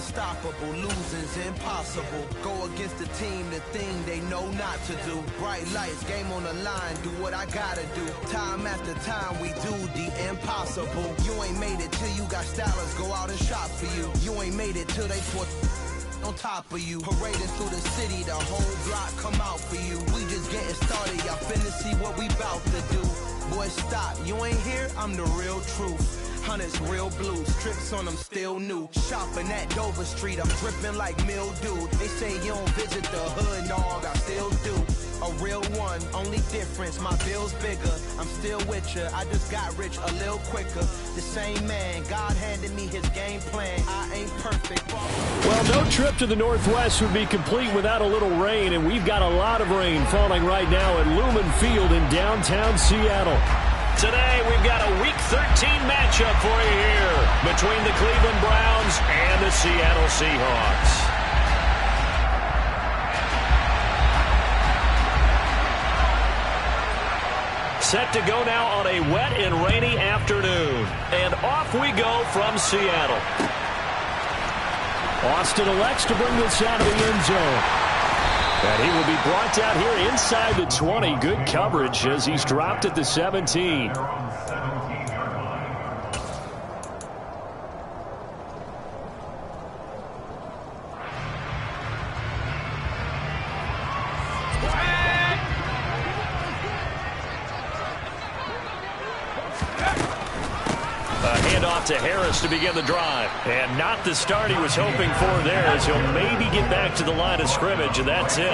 unstoppable, losing's impossible. Go against the team, the thing they know not to do. Bright lights, game on the line, do what I gotta do. Time after time, we do the impossible. You ain't made it till you got stylers go out and shop for you. You ain't made it till they put on top of you. Parading through the city, the whole block come out for you. We just getting started, y'all finna see what we bout to do. Boy, stop, you ain't here, I'm the real truth. Hunters, real blues, trips on them still new. Shopping at Dover Street, I'm dripping like mildew. They say you don't visit the hood, dog, I still do. A real one, only difference, my bill's bigger. I'm still with ya, I just got rich a little quicker. The same man, God handed me his game plan. I ain't perfect. Well, no trip to the Northwest would be complete without a little rain, and we've got a lot of rain falling right now at Lumen Field in downtown Seattle. Today, we've got a Week 13 matchup for you here between the Cleveland Browns and the Seattle Seahawks. Set to go now on a wet and rainy afternoon. And off we go from Seattle. Austin elects to bring this out of the end zone. And he will be brought down here inside the 20. Good coverage as he's dropped at the 17. To Harris to begin the drive. And not the start he was hoping for there, as he'll maybe get back to the line of scrimmage, and that's it.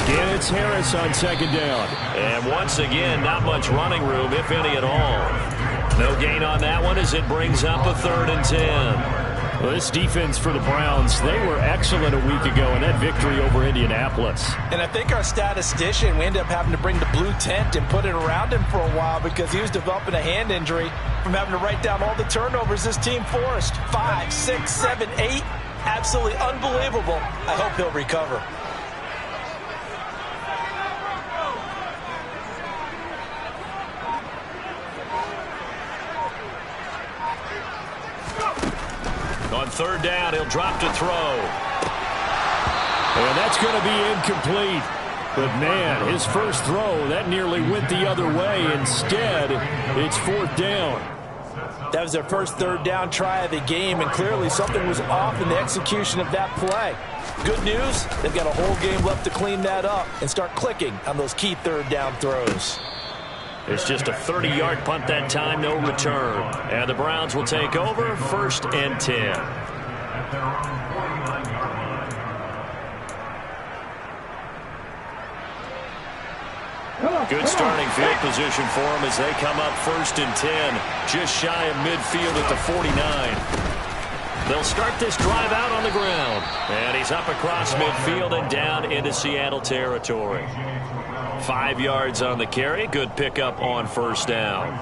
Again, it's Harris on second down. And once again, not much running room, if any at all. No gain on that one as it brings up a 3rd and 10. Well, this defense for the Browns, they were excellent a week ago in that victory over Indianapolis. And I think our statistician, we ended up having to bring the blue tent and put it around him for a while because he was developing a hand injury from having to write down all the turnovers this team forced. 5, 6, 7, 8. Absolutely unbelievable. I hope he'll recover. On 3rd down, he'll drop to throw. And that's going to be incomplete. But, man, his first throw, that nearly went the other way. Instead, it's 4th down. That was their first 3rd down try of the game, and clearly something was off in the execution of that play. Good news, they've got a whole game left to clean that up and start clicking on those key 3rd down throws. It's just a 30-yard punt that time, no return. And the Browns will take over 1st and 10. Good starting field position for them as they come up 1st and 10, just shy of midfield at the 49. They'll start this drive out on the ground. And he's up across midfield and down into Seattle territory. 5 yards on the carry. Good pickup on 1st down.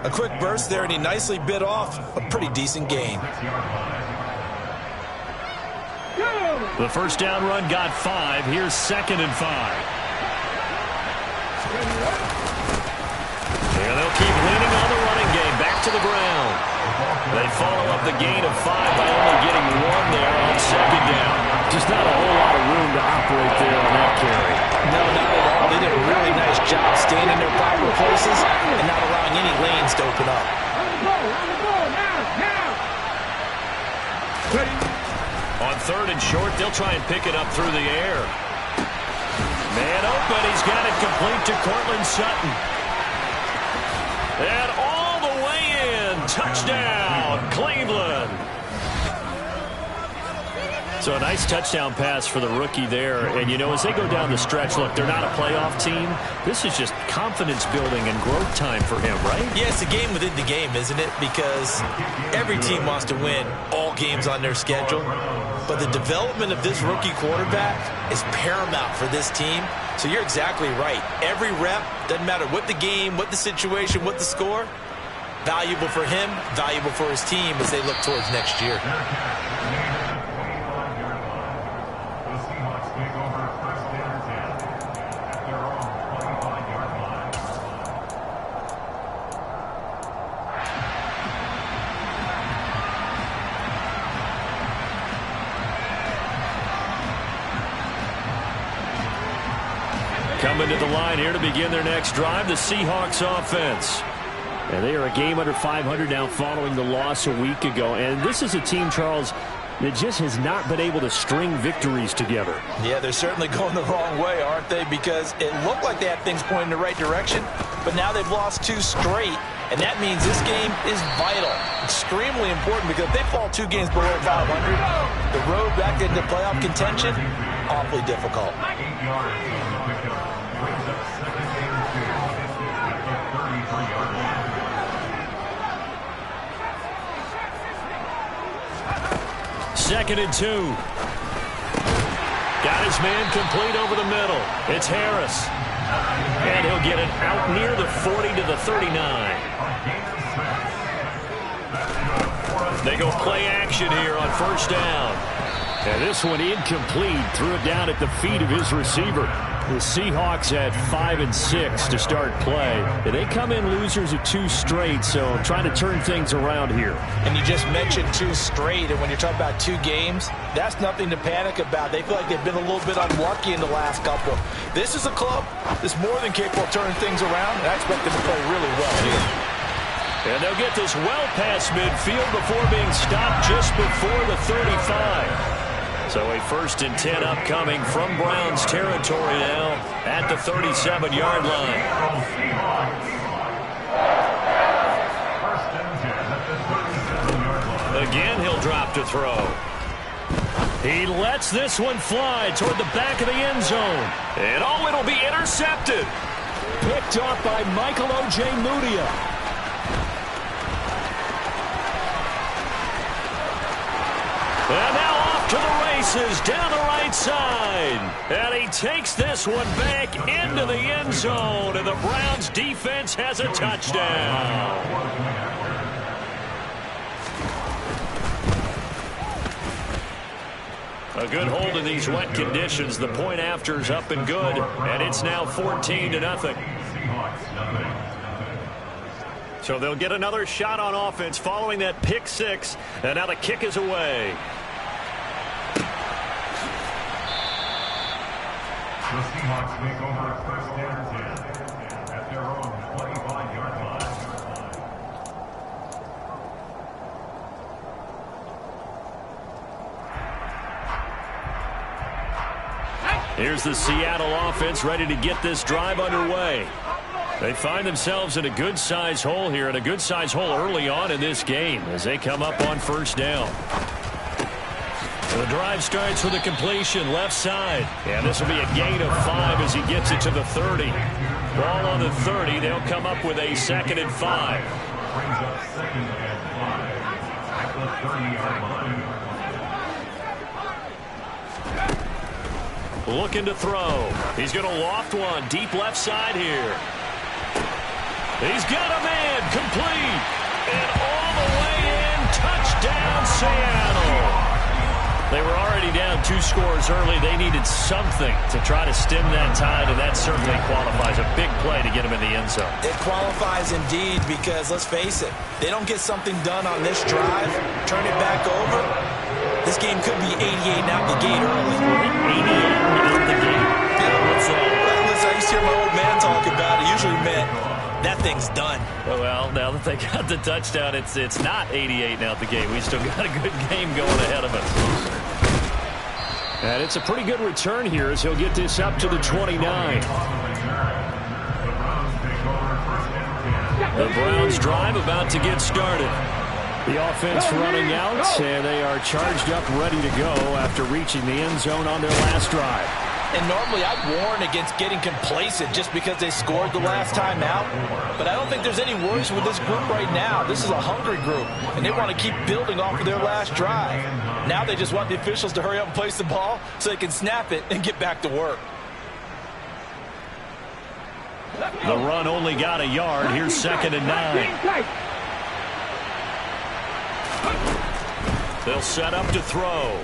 A quick burst there, and he nicely bit off a pretty decent gain. The 1st down run got 5. Here's 2nd and 5. And they'll keep leaning on the running game. Back to the ground. They follow up the gain of 5 by only getting 1 there on 2nd down. Just not a whole lot of room to operate there on that carry. No, not at all. They did a really nice job staying in their proper places and not allowing any lanes to open up. On 3rd and short, they'll try and pick it up through the air. Man open. He's got it complete to Courtland Sutton. And all the way in. Touchdown, Cleveland. So a nice touchdown pass for the rookie there. And, you know, as they go down the stretch, look, they're not a playoff team. This is just confidence building and growth time for him, right? Yeah, it's a game within the game, isn't it? Because every team wants to win all games on their schedule. But the development of this rookie quarterback is paramount for this team. So you're exactly right. Every rep, doesn't matter what the game, what the situation, what the score, valuable for him, valuable for his team as they look towards next year. coming to the line here to begin their next drive, the Seahawks offense. And they are a game under 500 now following the loss a week ago. And this is a team, Charles, that just has not been able to string victories together. Yeah, they're certainly going the wrong way, aren't they? Because it looked like they had things pointing in the right direction, but now they've lost 2 straight, and that means this game is vital, extremely important, because if they fall 2 games below 500, the road back into playoff contention, awfully difficult. Second and 2. Got his man complete over the middle. It's Harris. And he'll get it out near the 40 to the 39. They go play action here on first down. And this one incomplete. Threw it down at the feet of his receiver. The Seahawks at 5-6 to start play. And they come in losers of 2 straight, so trying to turn things around here. And you just mentioned 2 straight, and when you're talking about 2 games, that's nothing to panic about. They feel like they've been a little bit unlucky in the last couple. This is a club that's more than capable of turning things around, and I expect them to play really well here. And they'll get this well past midfield before being stopped just before the 35. So a 1st and 10 upcoming from Browns territory now at the 37-yard line. Again, he'll drop to throw. He lets this one fly toward the back of the end zone. And oh, it'll be intercepted. Picked off by Michael Ojemudia. And now off to the races down the right side. And he takes this one back into the end zone. And the Browns defense has a touchdown. A good hold in these wet conditions. The point after's up and good. And it's now 14-0. So they'll get another shot on offense following that pick 6. And now the kick is away. The Seahawks make over 1st and 10 at their own 25-yard line. Here's the Seattle offense ready to get this drive underway. They find themselves in a good-sized hole here, and a good-sized hole early on in this game as they come up on first down. The drive starts with a completion left side. And this will be a gain of 5 as he gets it to the 30. Ball on the 30. They'll come up with a 2nd and 5. Brings up 2nd and 5 at the 30-yard line. Looking to throw. He's going to loft one deep left side here. He's got a man complete. And all the way in. Touchdown, Seattle. They were already down 2 scores early. They needed something to try to stem that tide, and that certainly qualifies. A big play to get them in the end zone. It qualifies indeed because, let's face it, they don't get something done on this drive, turn it back over, this game could be 88 out the gate early. 88 out the gate? Yeah. What's that? Well, listen, I used to hear my old man talk about it. Usually meant that thing's done. Well, now that they got the touchdown, it's not 88 out the gate. We still got a good game going ahead of us. And it's a pretty good return here as he'll get this up to the 29. The Browns drive about to get started. The offense running out, and they are charged up, ready to go after reaching the end zone on their last drive. And normally I'd warn against getting complacent just because they scored the last time out. But I don't think there's any worries with this group right now. This is a hungry group, and they want to keep building off of their last drive. Now they just want the officials to hurry up and place the ball so they can snap it and get back to work. The run only got a yard. Here's 2nd and 9. They'll set up to throw.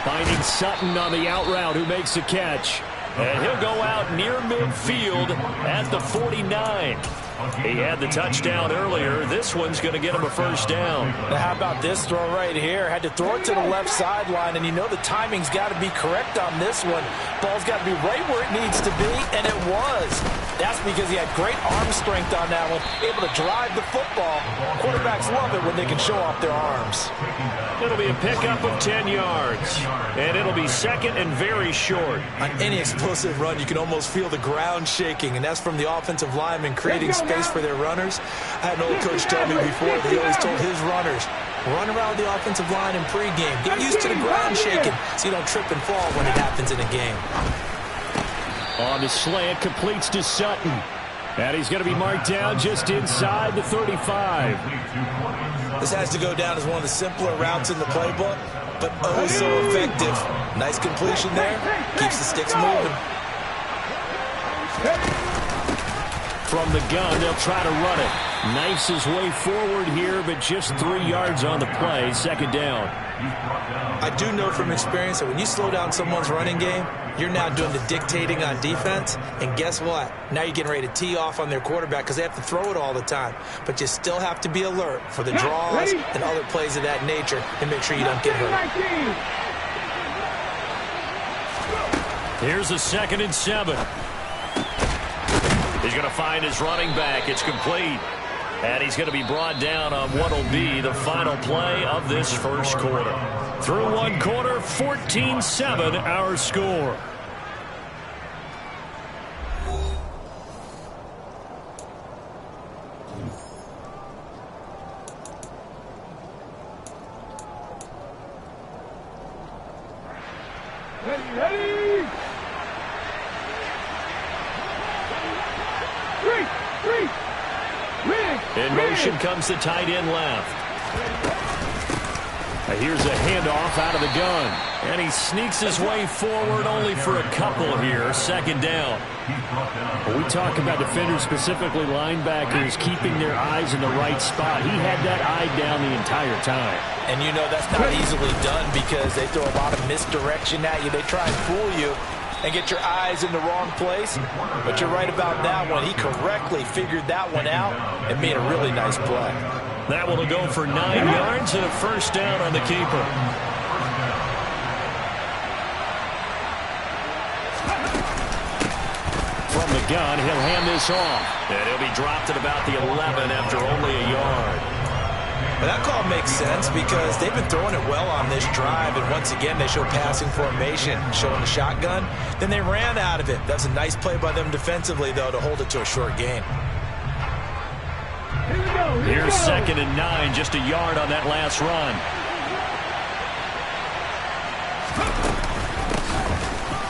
Finding Sutton on the out route, who makes the catch. And he'll go out near midfield at the 49. He had the touchdown earlier. This one's going to get him a first down. Now, how about this throw right here? Had to throw it to the left sideline, and you know the timing's got to be correct on this one. Ball's got to be right where it needs to be, and it was. That's because he had great arm strength on that one, able to drive the football. Quarterbacks love it when they can show off their arms. It'll be a pickup of 10 yards, and it'll be second and very short. On any explosive run, you can almost feel the ground shaking, and that's from the offensive linemen creating space for their runners. I had an old coach tell me before that he always told his runners, run around the offensive line in pregame. Get used to the ground shaking so you don't trip and fall when it happens in a game. On the slant, completes to Sutton. And he's going to be marked down just inside the 35. This has to go down as one of the simpler routes in the playbook, but oh so effective. Nice completion there. Keeps the sticks moving. From the gun, they'll try to run it. Knifes his way forward here, but just 3 yards on the play. Second down. I do know from experience that when you slow down someone's running game, you're now doing the dictating on defense. And guess what? Now you're getting ready to tee off on their quarterback because they have to throw it all the time. But you still have to be alert for the draws and other plays of that nature and make sure you don't get hurt. Here's a 2nd and 7. He's going to find his running back. It's complete. And he's going to be brought down on what will be the final play of this first quarter. Through one quarter, 14-7 our score. Ready! Three! In motion comes the tight end left. Here's a handoff out of the gun. And he sneaks his way forward only for a couple here. Second down. When we talk about defenders, specifically linebackers, keeping their eyes in the right spot, he had that eye down the entire time. And you know that's not easily done because they throw a lot of misdirection at you. They try and fool you and get your eyes in the wrong place. But you're right about that one. He correctly figured that one out and made a really nice play. That one will go for 9 yards and a first down on the keeper. From the gun, he'll hand this off. And he'll be dropped at about the 11 after only a yard. Well, that call makes sense because they've been throwing it well on this drive, and once again they show passing formation, showing the shotgun. Then they ran out of it. That's a nice play by them defensively, though, to hold it to a short gain. Here's 2nd and 9, just a yard on that last run.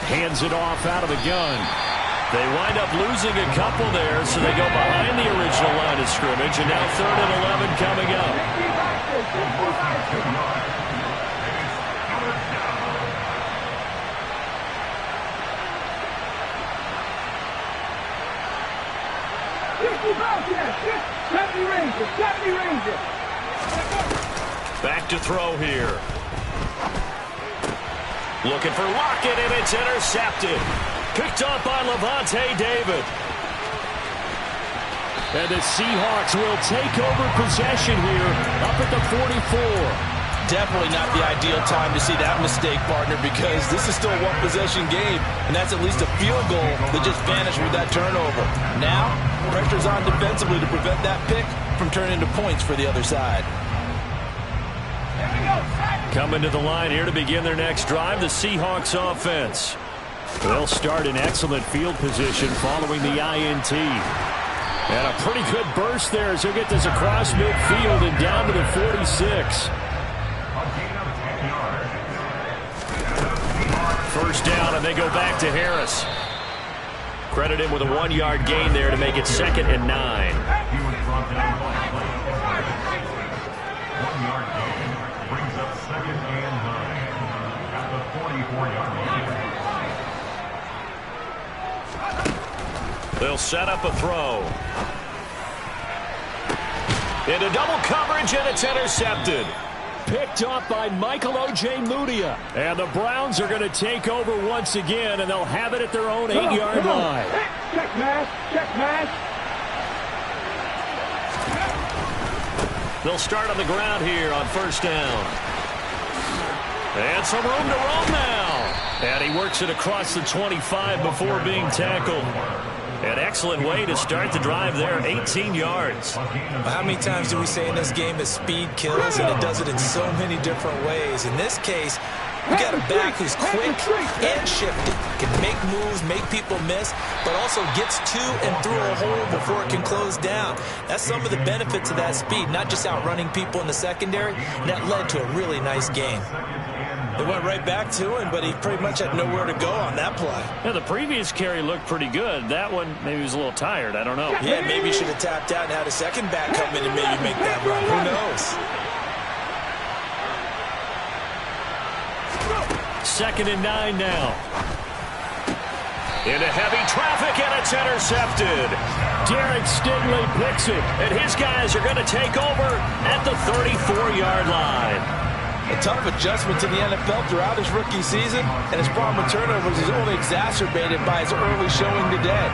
Hands it off out of the gun. They wind up losing a couple there, so they go behind the original line of scrimmage, and now 3rd and 11 coming up. Back to throw here. Looking for Lockett, and it's intercepted. Picked up by Levante David. And the Seahawks will take over possession here up at the 44. Definitely not the ideal time to see that mistake, partner, because this is still a one-possession game, and that's at least a field goal that just vanished with that turnover. Now, pressure's on defensively to prevent that pick from turning into points for the other side. Coming to the line here to begin their next drive, the Seahawks offense. They'll start in excellent field position following the INT. And a pretty good burst there as he'll get this across midfield and down to the 46. First down, and they go back to Harris. Credit him with a 1-yard gain there to make it 2nd and 9. He was brought down by a play. 1-yard gain brings up 2nd and 9 at the 44-yard line. They'll set up a throw. Into double coverage, and it's intercepted. Picked up by Michael Ojemudia. And the Browns are going to take over once again, and they'll have it at their own 8-yard line. Check pass, check pass. They'll start on the ground here on first down. And some room to roam now. And he works it across the 25 before being tackled. An excellent way to start the drive there, 18 yards. How many times do we say in this game that speed kills, and it does it in so many different ways? In this case, we got a back who's quick and shifty, can make moves, make people miss, but also gets to and through a hole before it can close down. That's some of the benefits of that speed, not just outrunning people in the secondary, and that led to a really nice game. They went right back to him, but he pretty much had nowhere to go on that play. Yeah, the previous carry looked pretty good. That one, maybe he was a little tired. I don't know. Yeah, maybe he should have tapped out and had a second back come in and maybe make that run. Who knows? 2nd and 9 now. Into heavy traffic, and it's intercepted. Derek Stingley picks it. And his guys are going to take over at the 34-yard line. A tough adjustment to the NFL throughout his rookie season, and his problem with turnovers is only exacerbated by his early showing today.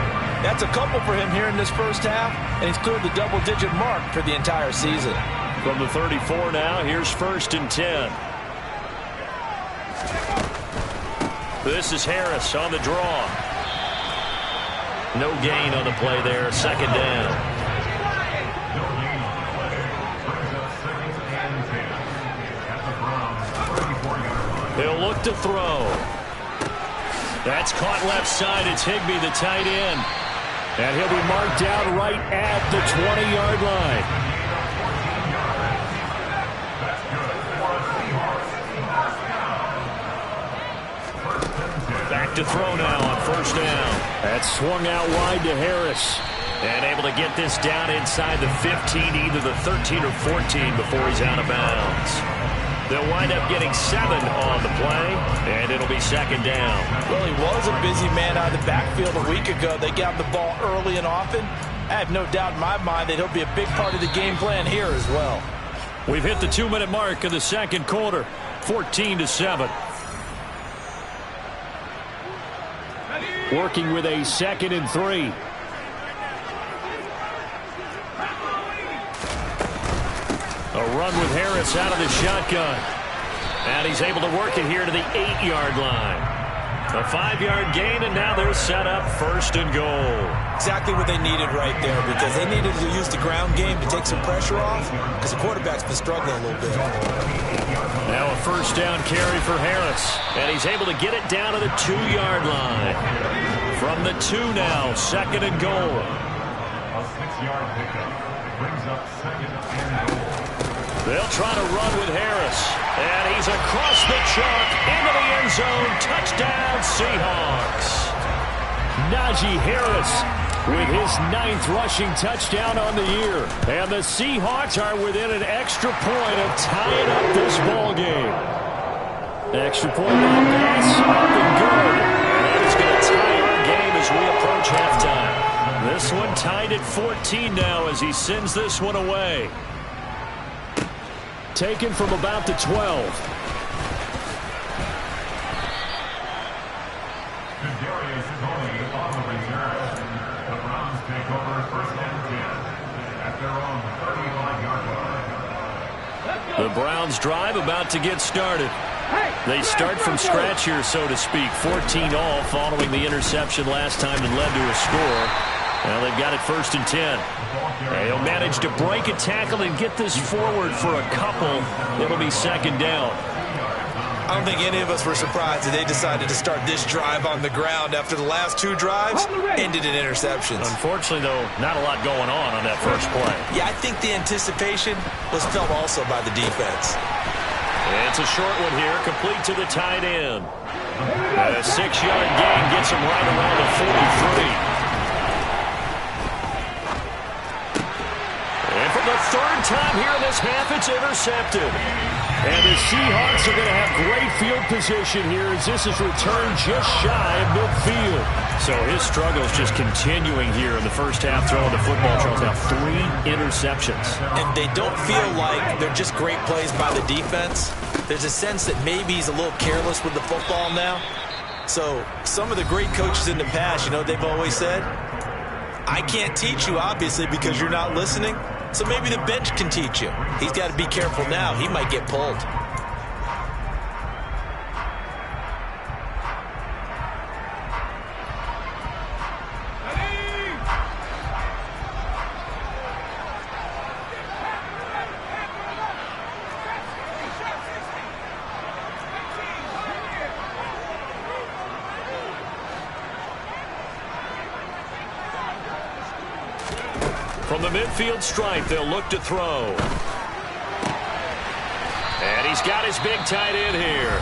That's a couple for him here in this first half, and he's cleared the double-digit mark for the entire season. From the 34 now, here's 1st and 10. This is Harris on the draw. No gain on the play there, 2nd down. He'll look to throw. That's caught left side. It's Higbee, the tight end. And he'll be marked down right at the 20-yard line. Back to throw now on 1st down. That swung out wide to Harris. And able to get this down inside the 15, either the 13 or 14 before he's out of bounds. They'll wind up getting 7 on the play, and it'll be 2nd down. Well, he was a busy man out of the backfield a week ago. They got the ball early and often. I have no doubt in my mind that he'll be a big part of the game plan here as well. We've hit the 2-minute mark of the 2nd quarter, 14-7. Working with a 2nd and 3. A run with Harris out of the shotgun. And he's able to work it here to the 8-yard line. A 5-yard gain, and now they're set up 1st and goal. Exactly what they needed right there, because they needed to use the ground game to take some pressure off, because the quarterback's been struggling a little bit. Now a 1st down carry for Harris, and he's able to get it down to the 2-yard line. From the 2 now, 2nd and goal. A 6-yard pickup brings up 2nd and goal. They'll try to run with Harris. And he's across the chalk into the end zone. Touchdown, Seahawks. Najee Harris with his 9th rushing touchdown on the year. And the Seahawks are within an extra point of tying up this ball game. Extra point on pass, up and good. And it's going to tie our game as we approach halftime. This one tied at 14 now as he sends this one away. Taken from about the 12. Kadarius Toney on the return. The Browns take over 1st and 10 at their own 35-yard line. The Browns drive about to get started. They start from scratch here, so to speak. 14 all following the interception last time that led to a score. Well, they've got it 1st and 10. They'll manage to break a tackle and get this forward for a couple. It'll be 2nd down. I don't think any of us were surprised that they decided to start this drive on the ground after the last 2 drives ended in interceptions. Unfortunately, though, not a lot going on that first play. Yeah, I think the anticipation was felt also by the defense. It's a short one here, complete to the tight end. A 6-yard gain gets him right around the 43. And for the 3rd time here in this half, it's intercepted. And the Seahawks are going to have great field position here as this is returned just shy of midfield. So his struggles just continuing here in the first half, throwing the football. Charles now 3 interceptions. And they don't feel like they're just great plays by the defense. There's a sense that maybe he's a little careless with the football now. So some of the great coaches in the past, you know, they've always said, I can't teach you, obviously, because you're not listening. So maybe the bench can teach you. He's got to be careful now. He might get pulled. From the midfield stripe, they'll look to throw. And he's got his big tight end here.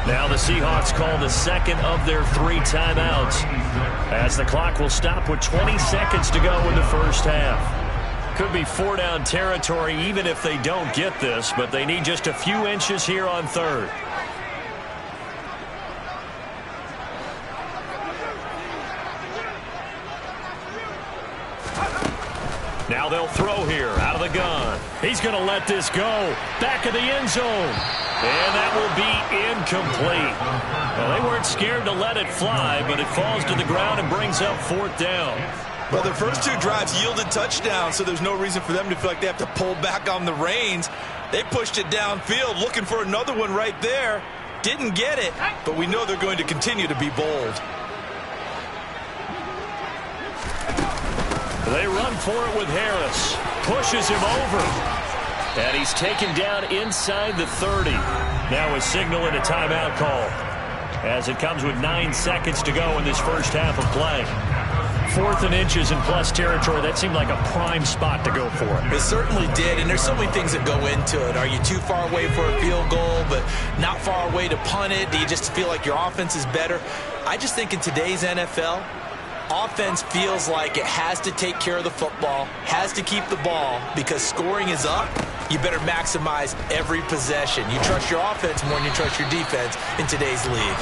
Now the Seahawks call the second of their 3 timeouts, as the clock will stop with 20 seconds to go in the first half. Could be 4-down territory even if they don't get this, but they need just a few inches here on third. Now they'll throw here out of the gun. He's going to let this go. Back of the end zone. And that will be incomplete. Well, they weren't scared to let it fly, but it falls to the ground and brings up 4th down. Well, the first 2 drives yielded touchdowns, so there's no reason for them to feel like they have to pull back on the reins. They pushed it downfield, looking for another one right there. Didn't get it, but we know they're going to continue to be bold. They run for it with Harris. Pushes him over. And he's taken down inside the 30. Now a signal and a timeout call, as it comes with 9 seconds to go in this first half of play. 4th and inches in plus territory. That seemed like a prime spot to go for it. It certainly did, and there's so many things that go into it. Are you too far away for a field goal, but not far away to punt it? Do you just feel like your offense is better? I just think in today's NFL, offense feels like it has to take care of the football, has to keep the ball, because scoring is up. You better maximize every possession. You trust your offense more than you trust your defense in today's league.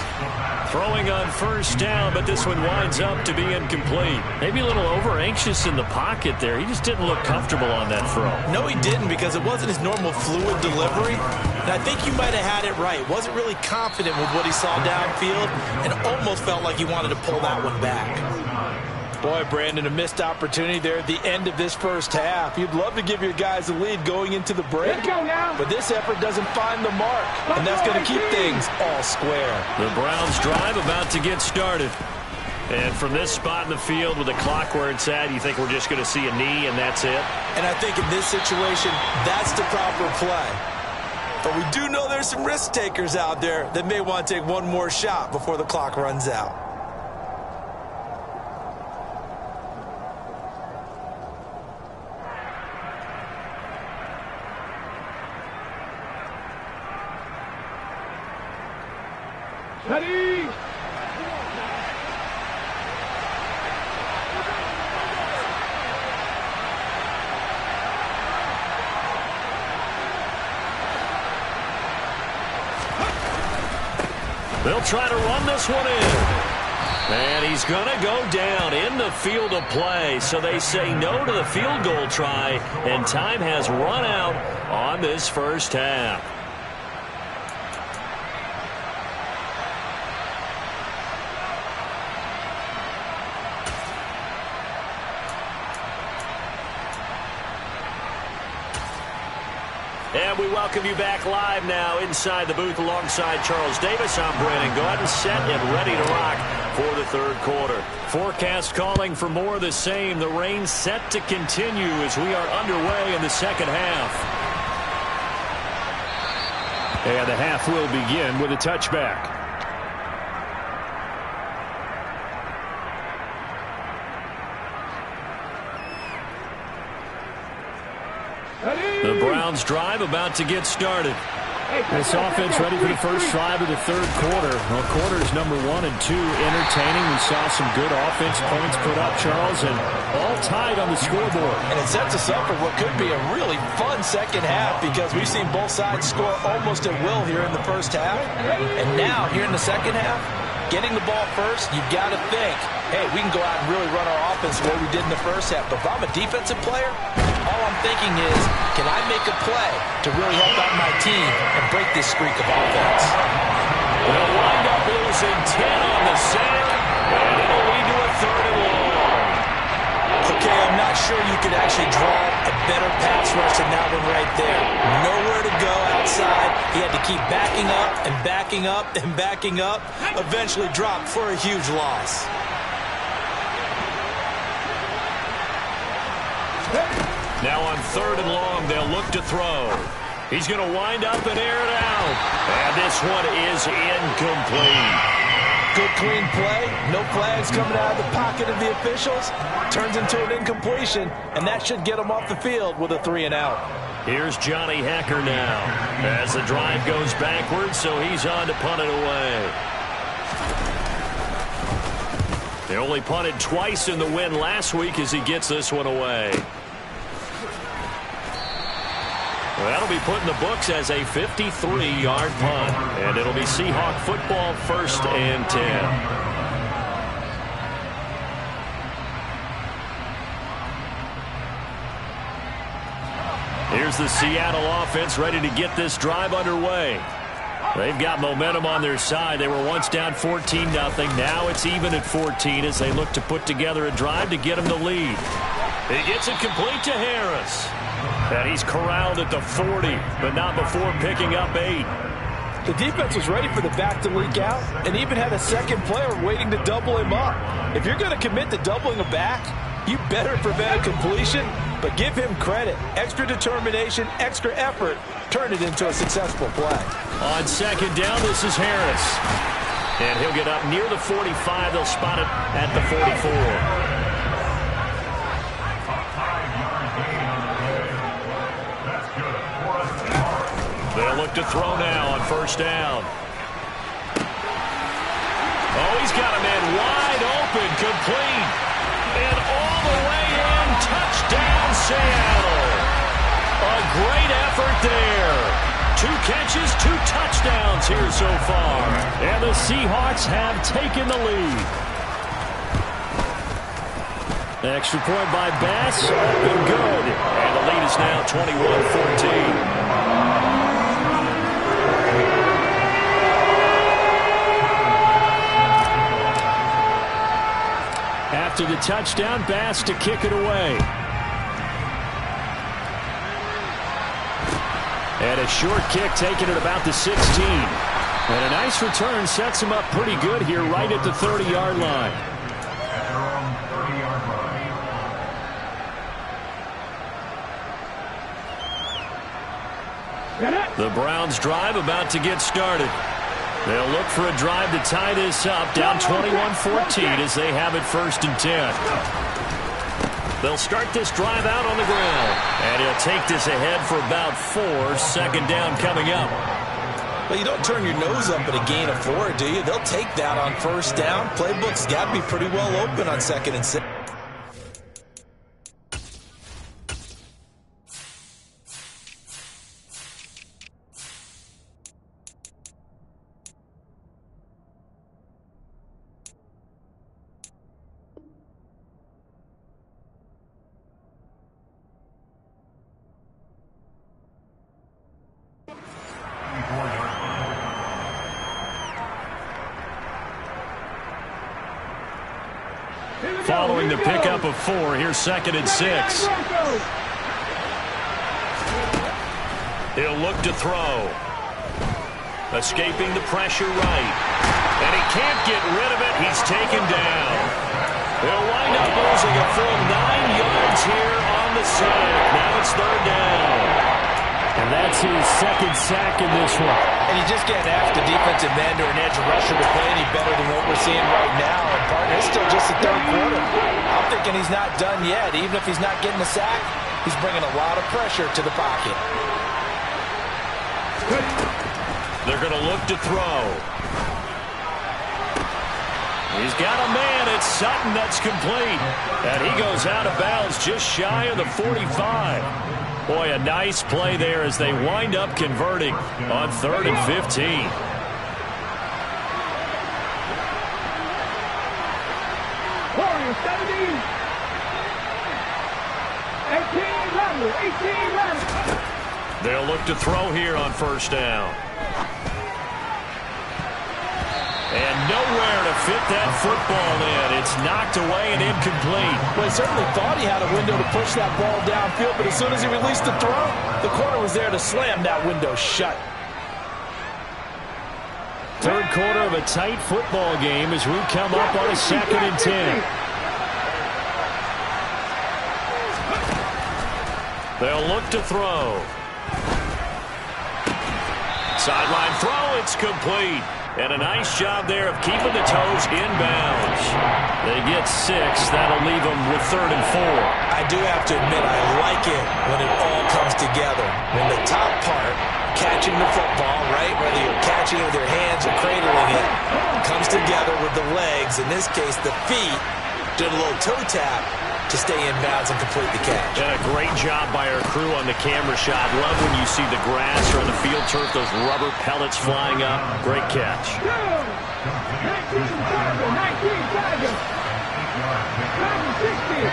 Throwing on first down, but this one winds up to be incomplete. Maybe a little over-anxious in the pocket there. He just didn't look comfortable on that throw. No, he didn't, because it wasn't his normal fluid delivery. And I think you might have had it right. Wasn't really confident with what he saw downfield, and almost felt like he wanted to pull that one back. Boy, Brandon, a missed opportunity there at the end of this first half. You'd love to give your guys a lead going into the break, but this effort doesn't find the mark, and that's going to keep things all square. The Browns drive about to get started. And from this spot in the field with the clock where it's at, you think we're just going to see a knee and that's it? And I think in this situation, that's the proper play. But we do know there's some risk takers out there that may want to take one more shot before the clock runs out. Ready? They'll try to run this one in. And he's going to go down in the field of play. So they say no to the field goal try, and time has run out on this first half. And we welcome you back live now inside the booth alongside Charles Davis. I'm Brandon Gaudin, set and ready to rock for the third quarter. Forecast calling for more of the same. The rain set to continue as we are underway in the second half. And the half will begin with a touchback. The Browns drive about to get started. This offense ready for the first drive of the third quarter. Well, quarters number 1 and 2 entertaining. We saw some good offense points put up, Charles, and all tied on the scoreboard. And it sets us up for what could be a really fun second half, because we've seen both sides score almost at will here in the first half. And now, here in the second half, getting the ball first, you've got to think, hey, we can go out and really run our offense the way we did in the first half. But if I'm a defensive player, all I'm thinking is, can I make a play to really help out my team and break this streak of offense? They'll wind up losing 10 on the sack, and it'll lead to a third and long. So Okay, I'm not sure you could actually draw a better pass rush than that one right there. Nowhere to go outside. He had to keep backing up and backing up and backing up. Eventually dropped for a huge loss. Now on 3rd and long, they'll look to throw. He's going to wind up and air it out. And this one is incomplete. Good clean play. No flags coming out of the pocket of the officials. Turns into an incompletion, and that should get him off the field with a 3-and-out. Here's Johnny Hekker now as the drive goes backwards, so he's on to punt it away. They only punted twice in the win last week as he gets this one away. Well, that'll be put in the books as a 53-yard punt. And it'll be Seahawk football, 1st and 10. Here's the Seattle offense ready to get this drive underway. They've got momentum on their side. They were once down 14-0. Now it's even at 14 as they look to put together a drive to get them the lead. He gets it complete to Harris. And he's corralled at the 40, but not before picking up 8. The defense was ready for the back to leak out and even had a second player waiting to double him up. If you're going to commit to doubling a back, you better prevent a completion, but give him credit. Extra determination, extra effort, turn it into a successful play. On 2nd down, this is Harris. And he'll get up near the 45. They'll spot it at the 44. They'll look to throw now on 1st down. Oh, he's got a man wide open, complete. And all the way in, touchdown Seattle. A great effort there. 2 catches, 2 touchdowns here so far. And the Seahawks have taken the lead. Extra point by Bass, up and good. And the lead is now 21-14. After the touchdown, Bass to kick it away. And a short kick taken at about the 16. And a nice return sets him up pretty good here right at the 30-yard line. The Browns drive about to get started. They'll look for a drive to tie this up, down 21-14 as they have it 1st and 10. They'll start this drive out on the ground, and he'll take this ahead for about 4. 2nd down coming up. Well, you don't turn your nose up at a gain of 4, do you? They'll take that on 1st down. Playbook's got to be pretty well open on 2nd and 6. Following the pickup of 4, here's 2nd and 6. He'll look to throw. Escaping the pressure right. And he can't get rid of it. He's taken down. He'll wind up losing a full 9 yards here on the sack. Now it's 3rd down. And that's his 2nd sack in this one. And you just can't ask a defensive end or an edge rusher to play any better than what we're seeing right now. And partner, it's still just the 3rd quarter. I'm thinking he's not done yet. Even if he's not getting a sack, he's bringing a lot of pressure to the pocket. They're going to look to throw. He's got a man. It's Sutton that's complete. And he goes out of bounds just shy of the 45. Boy, a nice play there as they wind up converting on 3rd and 15. Warriors 17. 18 They'll look to throw here on 1st down. And nowhere to fit that football in. It's knocked away and incomplete. Well, he certainly thought he had a window to push that ball downfield, but as soon as he released the throw, the corner was there to slam that window shut. Third quarter of a tight football game as we come up on a 2nd and 10. They'll look to throw. Sideline throw, it's complete. And a nice job there of keeping the toes inbounds. They get 6. That'll leave them with 3rd and 4. I do have to admit, I like it when it all comes together. When the top part, catching the football, right, whether you're catching it with your hands or cradling it, comes together with the legs, in this case the feet, doing a little toe tap to stay in bounds and complete the catch. And a great job by our crew on the camera shot. Love when you see the grass or on the field turf, those rubber pellets flying up. Great catch. 19 Tigers. 60.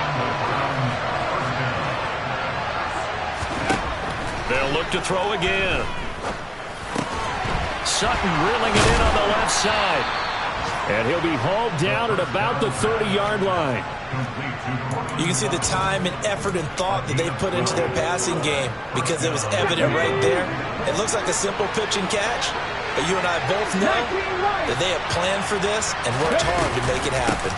They'll look to throw again. Sutton reeling it in on the left side. And he'll be hauled down at about the 30-yard line. You can see the time and effort and thought that they put into their passing game because it was evident right there. It looks like a simple pitch and catch, but you and I both know that they have planned for this and worked hard to make it happen.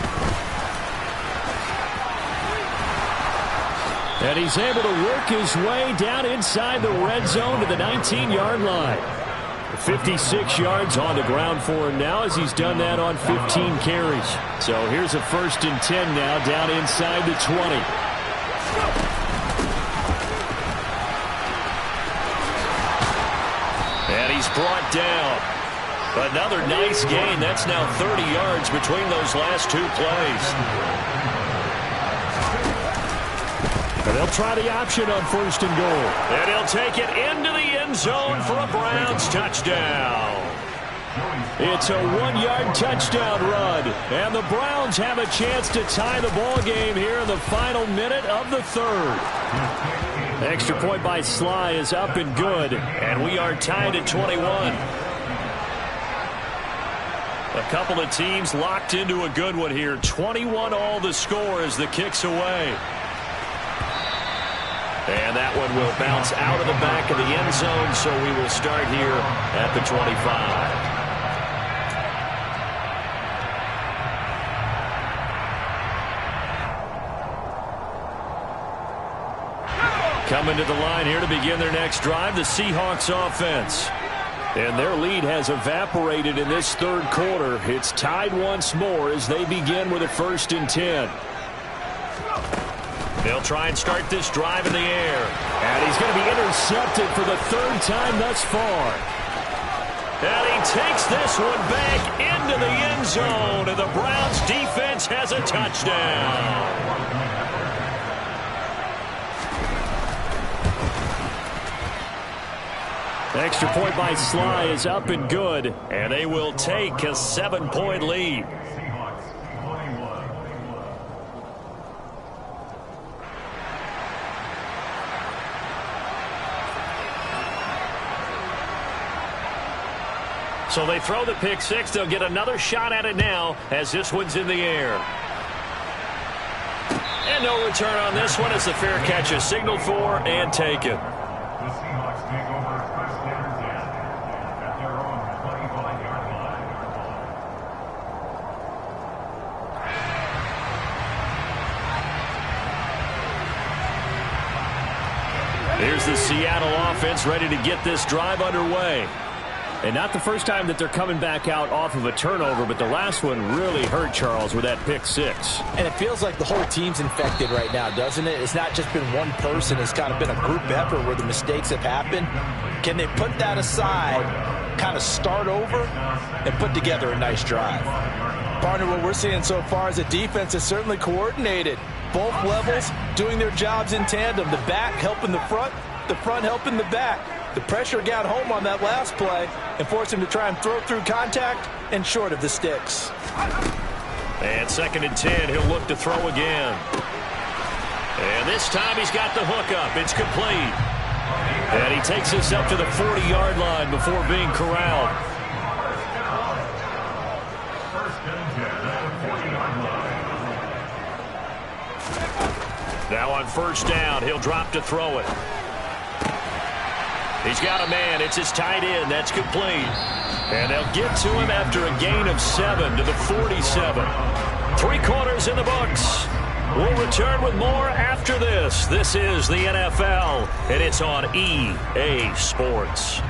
And he's able to work his way down inside the red zone to the 19-yard line. 56 yards on the ground for him now as he's done that on 15 carries. So here's a 1st and 10 now down inside the 20. And he's brought down. Another nice gain. That's now 30 yards between those last 2 plays. And they'll try the option on 1st and goal. And he'll take it into the end zone for a Browns touchdown. It's a 1-yard touchdown run. And the Browns have a chance to tie the ball game here in the final minute of the 3rd. Extra point by Sly is up and good. And we are tied at 21. A couple of teams locked into a good one here. 21 all the score as the kick's away. And that one will bounce out of the back of the end zone, so we will start here at the 25. Coming to the line here to begin their next drive, the Seahawks offense. And their lead has evaporated in this 3rd quarter. It's tied once more as they begin with a 1st and 10. They'll try and start this drive in the air. And he's going to be intercepted for the 3rd time thus far. And he takes this one back into the end zone. And the Browns defense has a touchdown. Extra point by Sly is up and good. And they will take a 7-point lead. So they throw the pick 6. They'll get another shot at it now as this one's in the air. And no return on this one as the fair catch is signaled for and taken. The Seahawks take over 1st and 10 at their own 25-yard line. Here's the Seattle offense ready to get this drive underway. And not the first time that they're coming back out off of a turnover, but the last one really hurt Charles with that pick 6. And it feels like the whole team's infected right now, doesn't it? It's not just been one person. It's kind of been a group effort where the mistakes have happened. Can they put that aside, kind of start over, and put together a nice drive? Partner, what we're seeing so far is a defense that's certainly coordinated. Both levels doing their jobs in tandem. The back helping the front helping the back. The pressure got home on that last play and forced him to try and throw through contact and short of the sticks. And 2nd and 10, he'll look to throw again. And this time he's got the hook up. It's complete. And he takes us up to the 40-yard line before being corralled. Now on first down, he'll drop to throw it. He's got a man. It's his tight end. That's complete. And they'll get to him after a gain of 7 to the 47. 3 quarters in the books. We'll return with more after this. This is the NFL, and it's on EA Sports.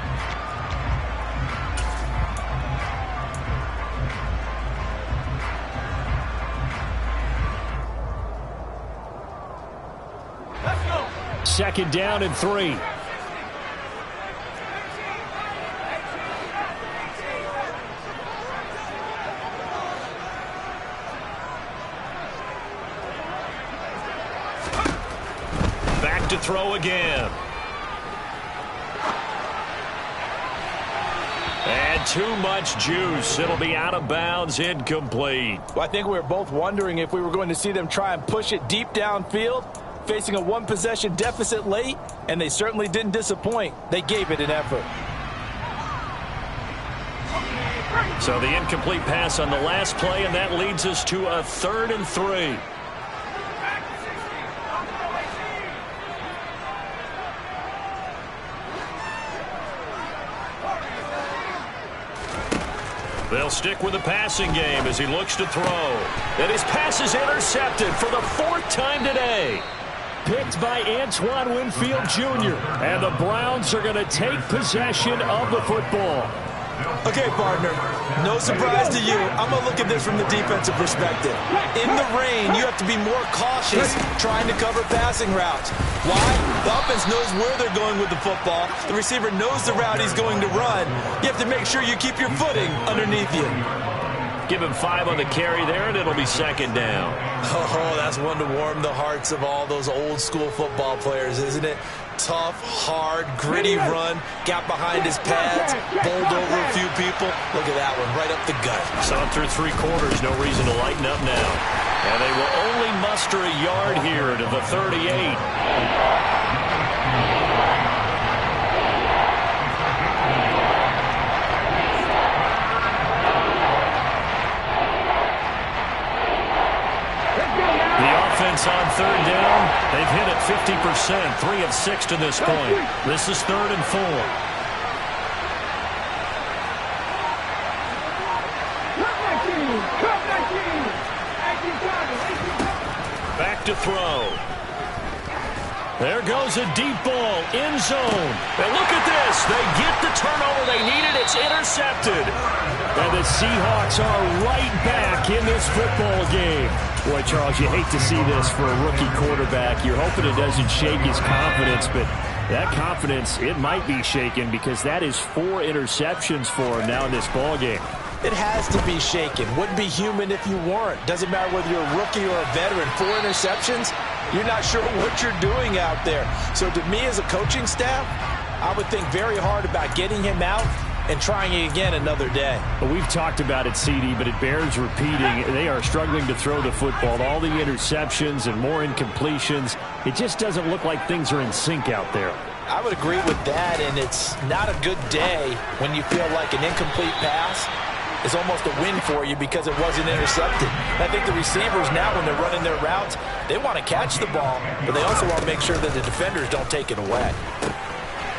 Let's go. Second down and 3. To throw again. And too much juice. It'll be out of bounds, incomplete. Well, I think we were both wondering if we were going to see them try and push it deep downfield, facing a one-possession deficit late, and they certainly didn't disappoint. They gave it an effort. So the incomplete pass on the last play, and that leads us to a 3rd and 3. They'll stick with the passing game as he looks to throw. And his pass is intercepted for the 4th time today. Picked by Antoine Winfield Jr. And the Browns are going to take possession of the football. Okay, partner, no surprise to you. I'm going to look at this from the defensive perspective. In the rain, you have to be more cautious trying to cover passing routes. Why? The offense knows where they're going with the football. The receiver knows the route he's going to run. You have to make sure you keep your footing underneath you. Give him 5 on the carry there, and it'll be 2nd down. Oh, that's one to warm the hearts of all those old-school football players, isn't it? Tough, hard, gritty run, got behind his pads, bowled over a few people. Look at that one, right up the gut. Saw through 3 quarters, no reason to lighten up now. And they will only muster a yard here to the 38. On 3rd down, they've hit it 50%, 3 of 6 to this point. This is 3rd and 4. Back to throw. There goes a deep ball, end zone. And look at this. They get the turnover they needed. It's intercepted. And the Seahawks are right back in this football game. Boy, Charles, you hate to see this for a rookie quarterback. You're hoping it doesn't shake his confidence, but that confidence, it might be shaken because that is 4 interceptions for him now in this ball game. It has to be shaken. Wouldn't be human if you weren't. Doesn't matter whether you're a rookie or a veteran. 4 interceptions, you're not sure what you're doing out there. So to me as a coaching staff, I would think very hard about getting him out and trying it again another day. Well, we've talked about it, CD, but it bears repeating. They are struggling to throw the football. All the interceptions and more incompletions. It just doesn't look like things are in sync out there. I would agree with that, and it's not a good day when you feel like an incomplete pass is almost a win for you because it wasn't intercepted. I think the receivers now, when they're running their routes, they want to catch the ball, but they also want to make sure that the defenders don't take it away.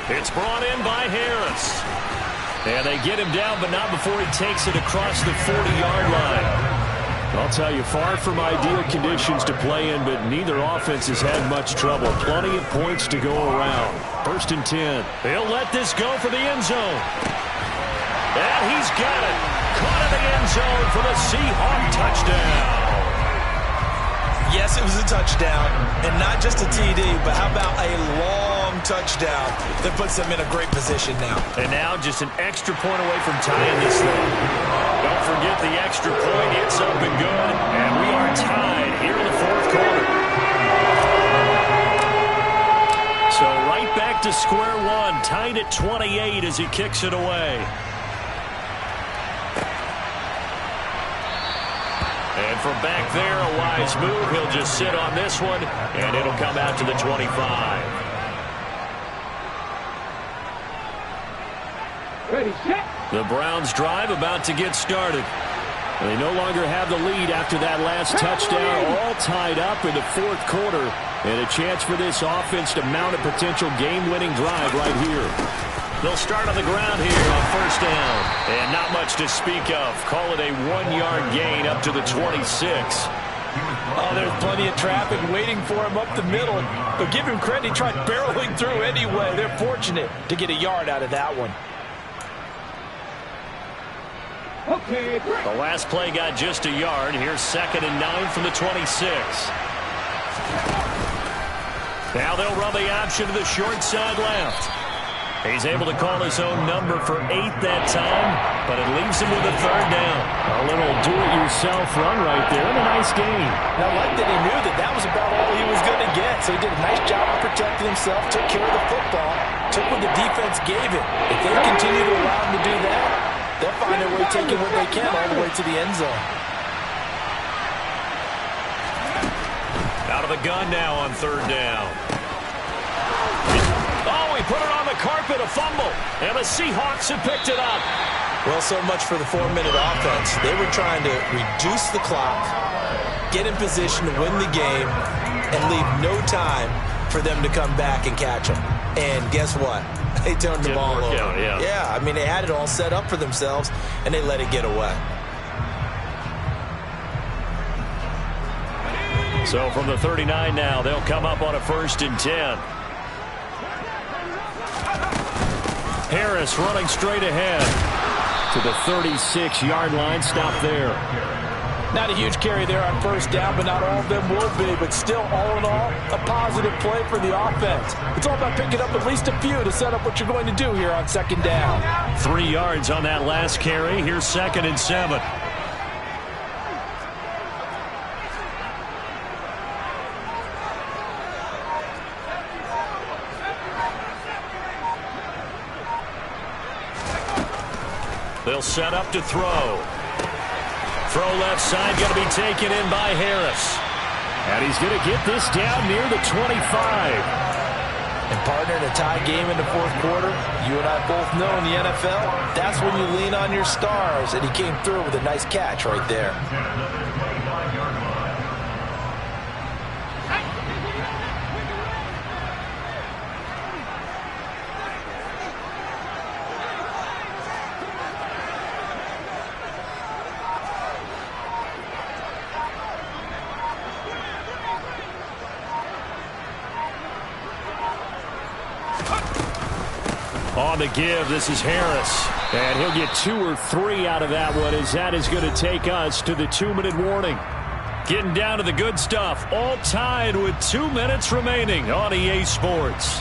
It's brought in by Harris. And they get him down, but not before he takes it across the 40-yard line. I'll tell you, far from ideal conditions to play in, but neither offense has had much trouble. Plenty of points to go around. 1st and 10. He'll let this go for the end zone. And he's got it. Caught in the end zone for the Seahawk touchdown. Yes, it was a touchdown, and not just a TD, but how about a long touchdown that puts them in a great position now. And now just an extra point away from tying this thing. Don't forget the extra point. It's up and good, and we are tied here in the 4th quarter. So right back to square one, tied at 28 as he kicks it away. And from back there, a wise move. He'll just sit on this one, and it'll come out to the 25. Ready, set. The Browns drive about to get started. They no longer have the lead after that last touchdown. All tied up in the 4th quarter. And a chance for this offense to mount a potential game-winning drive right here. They'll start on the ground here on first down. And not much to speak of. Call it a 1-yard gain up to the 26. Oh, there's plenty of traffic waiting for him up the middle. But give him credit, he tried barreling through anyway. They're fortunate to get a yard out of that one. Okay, The last play got just a yard. Here's 2nd and 9 from the 26. Now they'll run the option to the short side left. He's able to call his own number for 8 that time, but it leaves him with a 3rd down. A little do-it-yourself run right there, and a nice gain. I like that he knew that that was about all he was going to get, so he did a nice job of protecting himself, took care of the football, took what the defense gave him. If they continue to allow him to do that, they'll find their way taking what they can all the way to the end zone. Out of the gun now on 3rd down. Oh, he put it on the carpet, a fumble. And the Seahawks have picked it up. Well, so much for the 4-minute offense. They were trying to reduce the clock, get in position to win the game, and leave no time for them to come back and catch them. And guess what? They turned the ball over. Yeah, I mean, they had it all set up for themselves, and they let it get away. So from the 39 now, they'll come up on a 1st and 10. Harris running straight ahead to the 36-yard line. Stop there. Not a huge carry there on 1st down, but not all of them will be. But still, all in all, a positive play for the offense. It's all about picking up at least a few to set up what you're going to do here on 2nd down. 3 yards on that last carry. Here's 2nd and 7. They'll set up to throw. Throw left side, going to be taken in by Harris. And he's going to get this down near the 25. And partner, in a tie game in the 4th quarter, you and I both know in the NFL, that's when you lean on your stars. And he came through with a nice catch right there. On the give, this is Harris. And he'll get 2 or 3 out of that one, as that is going to take us to the 2-minute warning. Getting down to the good stuff. All tied with 2 minutes remaining on EA Sports.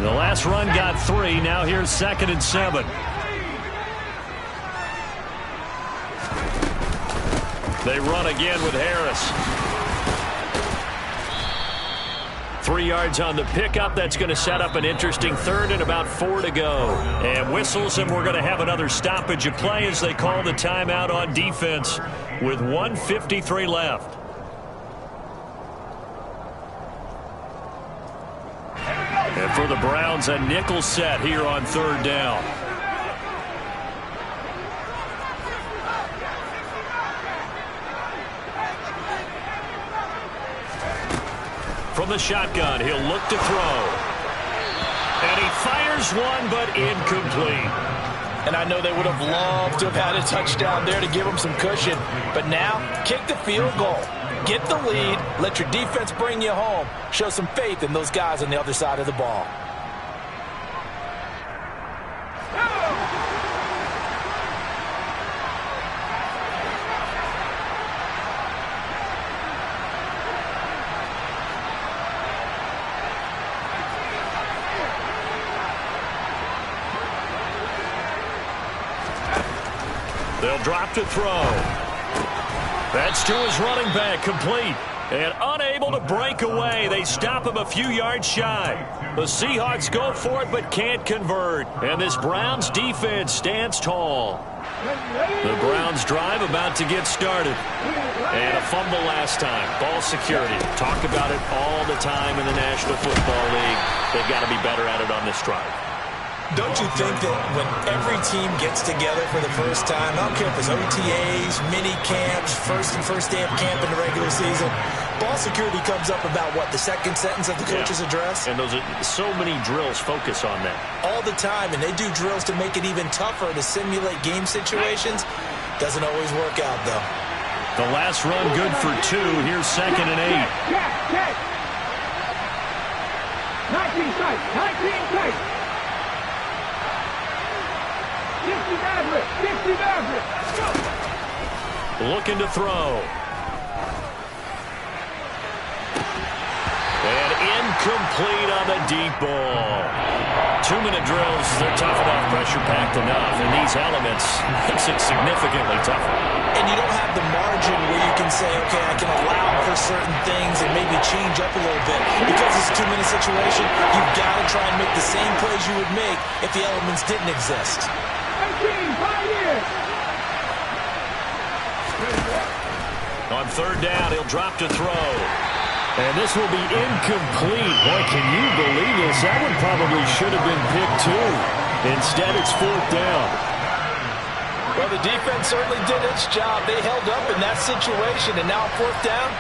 The last run got 3. Now here's 2nd and 7. They run again with Harris. 3 yards on the pickup. That's going to set up an interesting 3rd and about 4 to go. And whistles, and we're going to have another stoppage of play as they call the timeout on defense with 1:53 left. And for the Browns, a nickel set here on 3rd down. From the shotgun, he'll look to throw. And he fires one, but incomplete. And I know they would have loved to have had a touchdown there to give them some cushion. But now, kick the field goal. Get the lead. Let your defense bring you home. Show some faith in those guys on the other side of the ball. They'll drop to throw. That's to his running back, complete. And unable to break away. They stop him a few yards shy. The Seahawks go for it but can't convert. And this Browns defense stands tall. The Browns drive about to get started. And a fumble last time. Ball security. Talk about it all the time in the National Football League. They've got to be better at it on this drive. Don't you think that when every team gets together for the first time, I don't care if it's OTAs, mini camps, first day of camp in the regular season, ball security comes up about what, the second sentence of the coach's address? And those are so many drills focus on that. All the time, and they do drills to make it even tougher to simulate game situations. Doesn't always work out, though. The last run good for 2. Here's 2nd and 8. Check. 19 tight. 50 Maverick. Looking to throw. And incomplete on the deep ball. 2-minute drills, they're tough enough, pressure-packed enough, and these elements makes it significantly tougher. And you don't have the margin where you can say, okay, I can allow for certain things and maybe change up a little bit. Because it's a 2-minute situation, you've got to try and make the same plays you would make if the elements didn't exist. 18, 5 years. On 3rd down, he'll drop to throw. And this will be incomplete. Boy, can you believe this? That one probably should have been picked too. Instead, it's 4th down. Well, the defense certainly did its job. They held up in that situation, and now 4th down,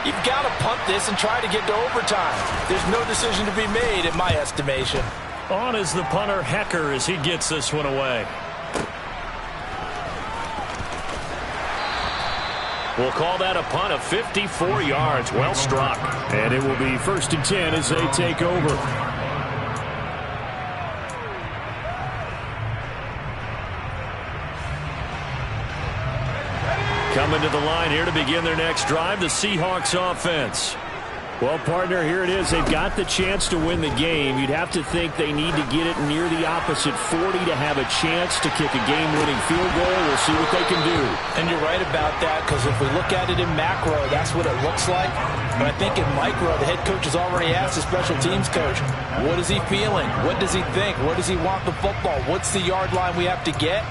you've got to punt this and try to get to overtime. There's no decision to be made in my estimation. On is the punter, Hecker, as he gets this one away. We'll call that a punt of 54 yards. Well struck. And it will be 1st and 10 as they take over. Coming to the line here to begin their next drive, the Seahawks offense. Well, partner, here it is. They've got the chance to win the game. You'd have to think they need to get it near the opposite 40 to have a chance to kick a game-winning field goal. We'll see what they can do. And you're right about that, because if we look at it in macro, that's what it looks like. But I think in micro, the head coach has already asked the special teams coach, what is he feeling? What does he think? What does he want the football? What's the yard line we have to get?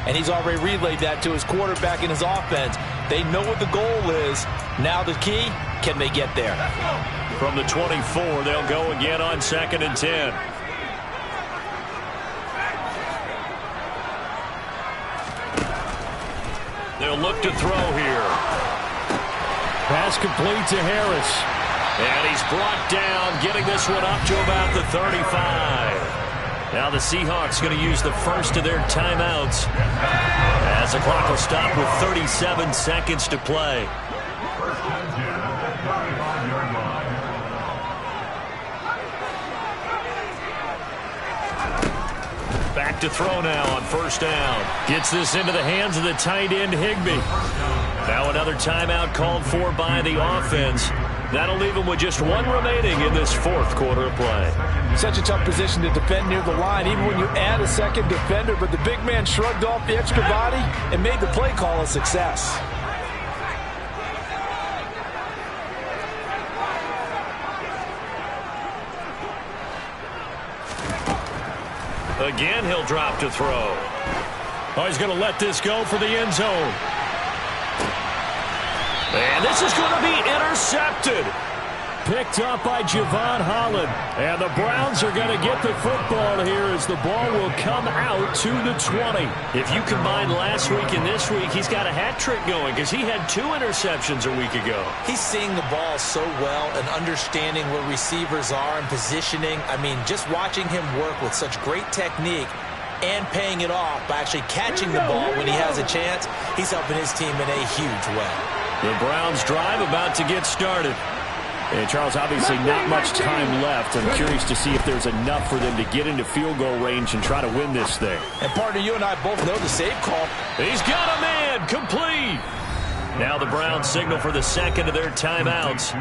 And he's already relayed that to his quarterback and his offense. They know what the goal is. Now the key, can they get there? From the 24, they'll go again on 2nd and 10. They'll look to throw here. Pass complete to Harris. And he's brought down, getting this one up to about the 35. Now the Seahawks going to use the first of their timeouts as the clock will stop with 37 seconds to play. Back to throw now on 1st down. Gets this into the hands of the tight end, Higbee. Now another timeout called for by the offense. That'll leave him with just 1 remaining in this 4th quarter of play. Such a tough position to defend near the line, even when you add a second defender, but the big man shrugged off the extra body and made the play call a success. Again, he'll drop to throw. Oh, he's going to let this go for the end zone. And this is going to be intercepted. Picked up by Javon Holland. And the Browns are going to get the football here as the ball will come out to the 20. If you combine last week and this week, he's got a hat trick going because he had 2 interceptions a week ago. He's seeing the ball so well and understanding where receivers are and positioning. I mean, just watching him work with such great technique and paying it off by actually catching the ball when he has a chance, he's helping his team in a huge way. The Browns drive about to get started. And Charles, obviously not much time left. I'm curious to see if there's enough for them to get into field goal range and try to win this thing. And partner, you and I both know the save call. He's got a man, complete. Now the Browns signal for the second of their timeouts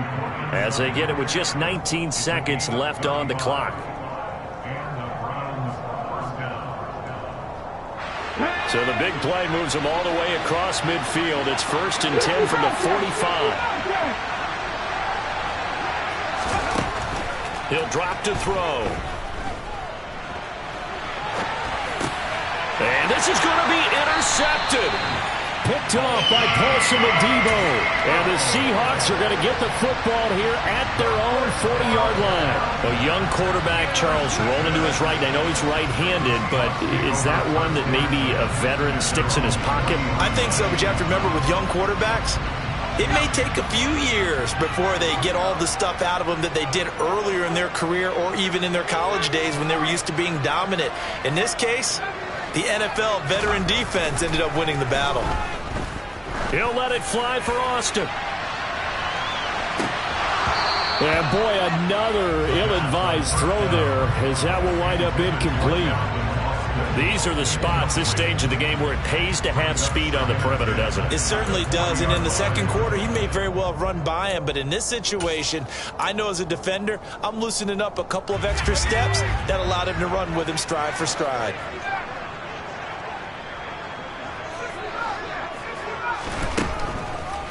as they get it with just 19 seconds left on the clock. So the big play moves them all the way across midfield. It's 1st and 10 from the 45. He'll drop to throw. And this is going to be intercepted. Picked off by Paulson Adebo. And the Seahawks are going to get the football here at their own 40-yard line. A young quarterback, Charles, rolling to his right. I know he's right-handed, but is that one that maybe a veteran sticks in his pocket? I think so, but you have to remember with young quarterbacks, it may take a few years before they get all the stuff out of them that they did earlier in their career or even in their college days when they were used to being dominant. In this case, the NFL veteran defense ended up winning the battle. He'll let it fly for Austin. And boy, another ill-advised throw there as that will wind up incomplete. These are the spots, this stage of the game, where it pays to have speed on the perimeter, doesn't it? It certainly does, and in the second quarter, he may very well have run by him, but in this situation, I know as a defender, I'm loosening up a couple of extra steps that allowed him to run with him stride for stride.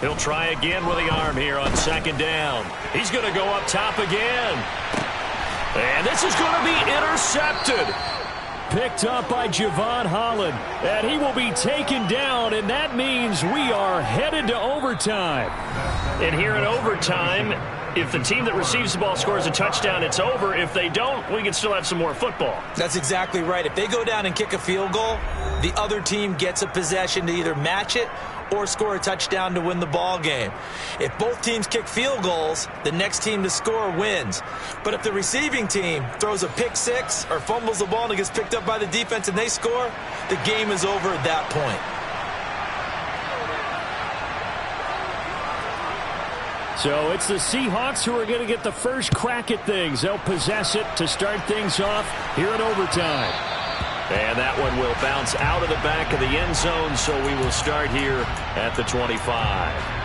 He'll try again with the arm here on second down. He's going to go up top again. And this is going to be intercepted. Picked up by Javon Holland. And he will be taken down, and that means we are headed to overtime. And here in overtime, if the team that receives the ball scores a touchdown, it's over. If they don't, we can still have some more football. That's exactly right. If they go down and kick a field goal, the other team gets a possession to either match it or score a touchdown to win the ball game. If both teams kick field goals, the next team to score wins. But if the receiving team throws a pick six or fumbles the ball and it gets picked up by the defense and they score, the game is over at that point. So it's the Seahawks who are going to get the first crack at things. They'll possess it to start things off here in overtime. And that one will bounce out of the back of the end zone, so we will start here at the 25.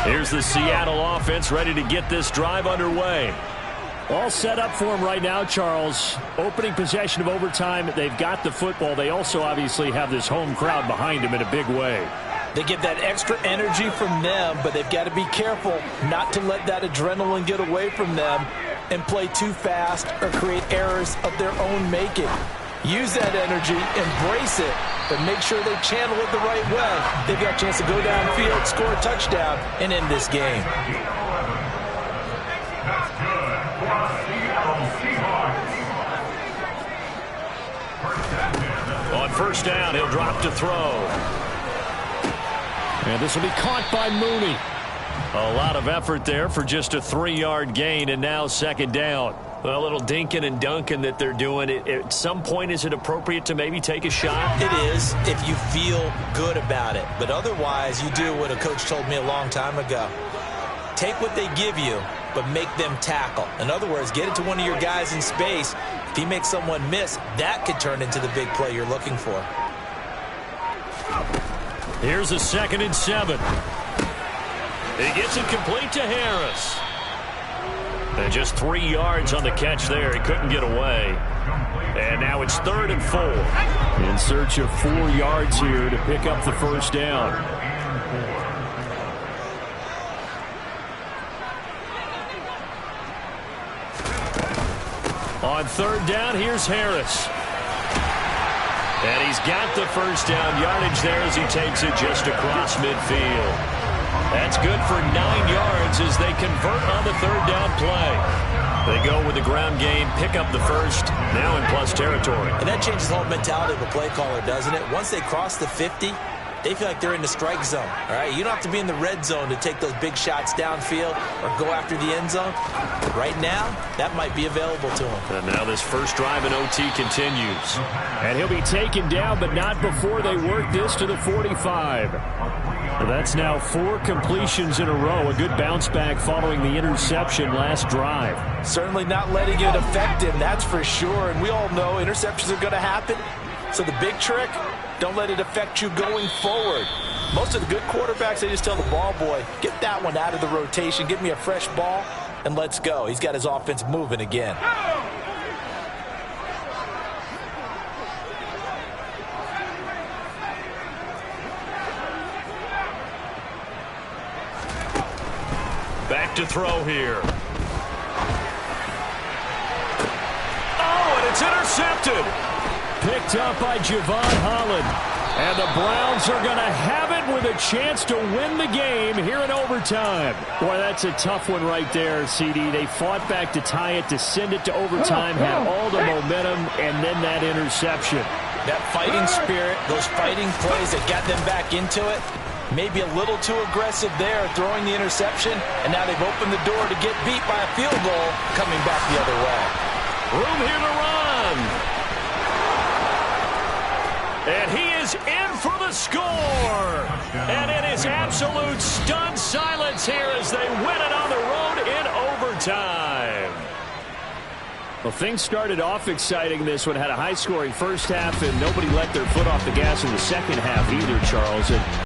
Here's the Seattle offense ready to get this drive underway. All set up for him right now, Charles. Opening possession of overtime. They've got the football. They also obviously have this home crowd behind them in a big way. They get that extra energy from them, but they've got to be careful not to let that adrenaline get away from them and play too fast or create errors of their own making. Use that energy, embrace it, but make sure they channel it the right way. They've got a chance to go downfield, score a touchdown, and end this game. That's good for the Seattle Seahawks. On first down, he'll drop to throw. And this will be caught by Mooney. A lot of effort there for just a 3-yard gain, and now second down. A little dinking and dunking that they're doing. At some point, is it appropriate to maybe take a shot? It is if you feel good about it. But otherwise, you do what a coach told me a long time ago. Take what they give you, but make them tackle. In other words, get it to one of your guys in space. If he makes someone miss, that could turn into the big play you're looking for. Here's a 2nd and 7. He gets it complete to Harris. And just 3 yards on the catch there. He couldn't get away. And now it's 3rd and 4. In search of 4 yards here to pick up the first down. On 3rd down, here's Harris. And he's got the first down yardage there as he takes it just across midfield. That's good for 9 yards as they convert on the 3rd down play. They go with the ground game, pick up the first, now in plus territory. And that changes the whole mentality of a play caller, doesn't it? Once they cross the 50, they feel like they're in the strike zone. All right, you don't have to be in the red zone to take those big shots downfield or go after the end zone. Right now, that might be available to him. And now this first drive in OT continues. And he'll be taken down, but not before they work this to the 45. Well, that's now 4 completions in a row. A good bounce back following the interception last drive. Certainly not letting it affect him, that's for sure. And we all know interceptions are going to happen. So the big trick, don't let it affect you going forward. Most of the good quarterbacks, they just tell the ball boy, get that one out of the rotation, give me a fresh ball, and let's go. He's got his offense moving again. to throw here. Oh, and it's intercepted. Picked up by Javon Holland. And the Browns are going to have it with a chance to win the game here in overtime. Boy, that's a tough one right there, CD. They fought back to tie it, to send it to overtime, had all the momentum, and then that interception. That fighting spirit, those fighting plays that got them back into it, maybe a little too aggressive there, throwing the interception, and now they've opened the door to get beat by a field goal coming back the other way. Room here to run. And he is in for the score. And it is absolute stunned silence here as they win it on the road in overtime. Well, things started off exciting. This one had a high-scoring first half, and nobody let their foot off the gas in the second half either, Charles. And